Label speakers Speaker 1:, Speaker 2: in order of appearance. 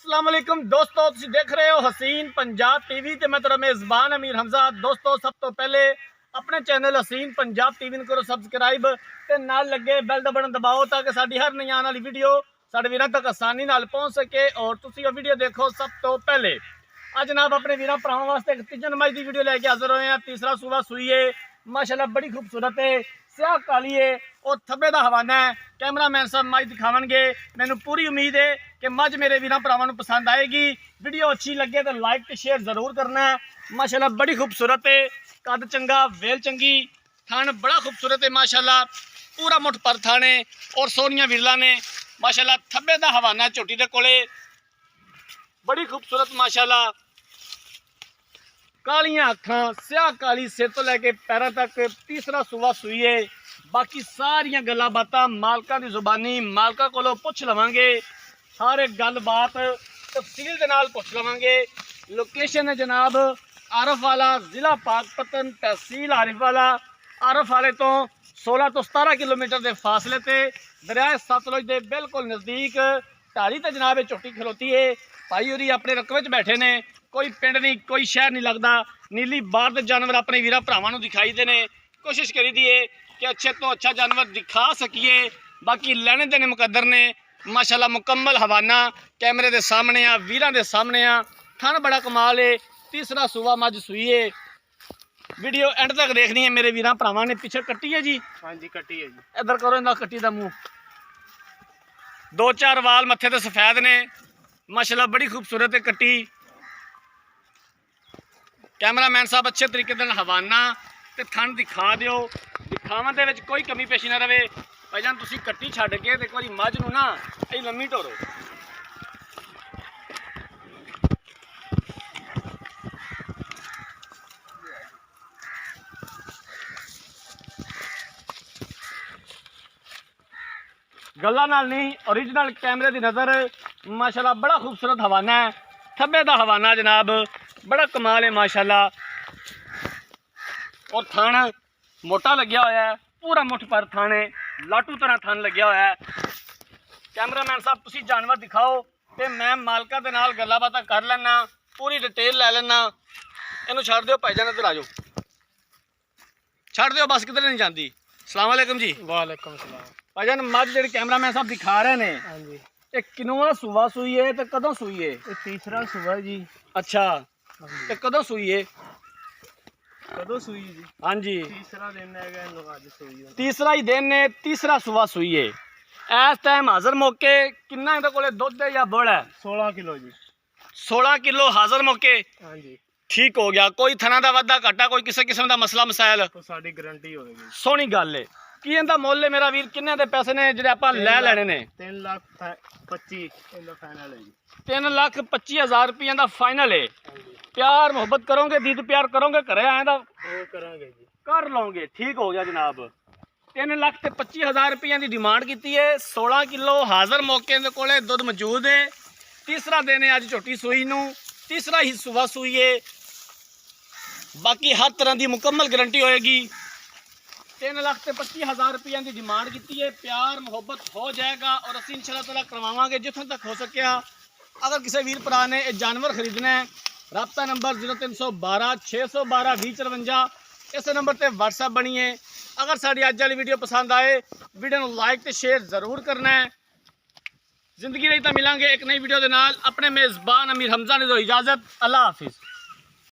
Speaker 1: अस्सलाम वालेकुम दोस्तों, तुसीं देख रहे हो हसीन पंजाब टीवी ते मैं तेरा मेज़बान अमीर हमजा। दोस्तों, सब तो पहले अपने चैनल हसीन पंजाब टीवी करो सबसक्राइब ते नाल लगे बैल दा बटन दबाओ ताकि साडी हर नई आने वाली वीडियो साडे वीरां तक आसानी नाल पहुंच सके और तुसीं ये वीडियो देखो सब तो पहले। अज जनाब अपने वीरां भरावां वास्ते एक तीजन मई की वीडियो लैके हाजिर होए हैं। तीसरा सूबा सूई है, माशाल्लाह बड़ी खूबसूरत है, स्याह काली है और थब्बे का हवाना है। कैमरामैन साहब मझ दिखावणगे। मैनू पूरी उम्मीद है कि मझ मेरे वीरां भरावां नू पसंद आएगी। वीडियो अच्छी लगे तो लाइक तो शेयर जरूर करना है। माशाल्लाह बड़ी खूबसूरत है, कद चंगा, वेल चंगी, थान बड़ा खूबसूरत है माशाल्लाह, पूरा मुठ पर थान है और सोहनियां विरला ने माशाल्लाह। थब्बे का हवाना झोटी दे कोले, बड़ी खूबसूरत माशाल्लाह, कालियां अखां, स्याह काली सिर तो लैके पैरों तक। तीसरा सूबा सूई है। बाकी सारिया गल्लां बातां मालकां दी जुबानी मालकां कोलों पुछ लवांगे। सारे गल बात तफसील दे नाल पुछ लवांगे। लोकेशन है जनाब आरफ वाला, जिला पाकपतन, तहसील आरिफ वाला। आरफ वाले तो 16 तो 17 किलोमीटर के फासले ते दरिया सतलुज के बिल्कुल नज़दीक ढारी ते जनाब झोटी खलोती है। भाई होरी अपने रकबे च बैठे ने, कोई पिंड नहीं, कोई शहर नहीं लगता। नीली बार के जानवर अपने वीरां भरावां नूं दिखाई देने, कोशिश करी दी है कि अच्छे तो अच्छा जानवर दिखा सकीए। बाकी लैने देने मुकद्दर ने माशाल्लाह, मुकम्मल हवाना कैमरे के सामने आ, वीरां के सामने आ। थन बड़ा कमाल है। तीसरा सूबा मझ सूई है। वीडियो एंड तक देखनी है मेरे वीरां भरावां ने। पीछे कट्टी है जी? हाँ जी कट्टी है जी। इधर करो इन्दा कट्टी का मूँह। 2-4 वाल मत्थे ते सफेद ने माशाल्लाह, बड़ी खूबसूरत है कट्टी। कैमरामैन साहब अच्छे तरीके से हवाना ते थन दिखा दिओ। दिखावन दे विच कोई कमी पेशी ना रहे। भाईजान तुसीं कट्टी छड्ड के एक बारी मझ नूं ना ये लम्मी ढोरो। गल्ला नाल नहीं, ओरिजिनल कैमरे की नज़र माशाल्लाह, बड़ा खूबसूरत हवाना है। थब्बे का हवाना जनाब बड़ा कमाल है माशाल्लाह। और थान मोटा लग्या होया है, पूरा मुठ पर थान है, लाटू तरह थान लग्या होया है। कैमरामैन साहब तुसीं जानवर दिखाओ तो मैं मालका दे नाल गल्लां बातां कर लैना, पूरी डिटेल लै लैना। इनू छड्ड दिओ भाईजान, इधर आ जाओ, छड्ड दिओ बस, किधर नहीं जाती। सलाम वालेकुम जी।
Speaker 2: वालेकुम सलाम।
Speaker 1: भाईजान मझ जिहड़ी कैमरामैन साहब दिखा रहे हैं,
Speaker 2: हाँ जी,
Speaker 1: ये किनवा सूबा सूई है तो कदों सूई है?
Speaker 2: ये तीसरा सुबह जी।
Speaker 1: अच्छा, तो कदों सूई है?
Speaker 2: कदों सुई जी?
Speaker 1: हाँ जी,
Speaker 2: तीसरा दिन है अज सुई।
Speaker 1: तीसरा ही दिन ने, तीसरा सूबा सूई है। इस टाइम हाजिर मौके किन्ना इहदे कोले दुध है या बुड़ है? 16
Speaker 2: किलो जी।
Speaker 1: 16 किलो हाजिर मौके।
Speaker 2: हाँ जी,
Speaker 1: ठीक हो गया। कोई थना का वाधा घाटा, कोई किसी किस्म का मसला मसाइल?
Speaker 2: तो साडी गारंटी होगी।
Speaker 1: सोहनी गल है। की इहदा मुੱਲ है मेरा वीर? किन्ने दे पैसे ने जिहड़े आपां लै लैणे ने?
Speaker 2: 3,25,000 इहदा फाइनल है जी।
Speaker 1: 3,25,000 रुपये का फाइनल है।
Speaker 2: हाँ जी,
Speaker 1: प्यार मोहब्बत करोगे, दीद प्यार करोगे, घरे आए दा
Speaker 2: वो करांगे जी।
Speaker 1: कर लोगे। ठीक हो गया जनाब। 3,25,000 रुपये की डिमांड की है। 16 किलो हाजिर मौके के कोले दुध मौजूद है। तीसरा दिन है अज झोटी सूई नूं, तीसरा ही सूबा सूई है। बाकी हर तरह की मुकम्मल गारंटी होएगी। 3,25,000 रुपये की डिमांड की है। प्यार मोहब्बत हो जाएगा और असीं इंशाअल्लाह ताला करवावांगे जिथों तक हो सकिया। अगर किसी वीर भरा ने यह जानवर खरीदना है, राबता नंबर 0312 612 2054, इस नंबर पर व्हाट्सएप बनी है। अगर साड़ी अज वाली वीडियो पसंद आए, वीडियो को लाइक तो शेयर जरूर करना है। जिंदगी रही तो मिलांगे एक नई वीडियो के नाल। अपने मेज़बान अमीर हमजा ने दो इजाज़त। अल्लाह हाफिज़।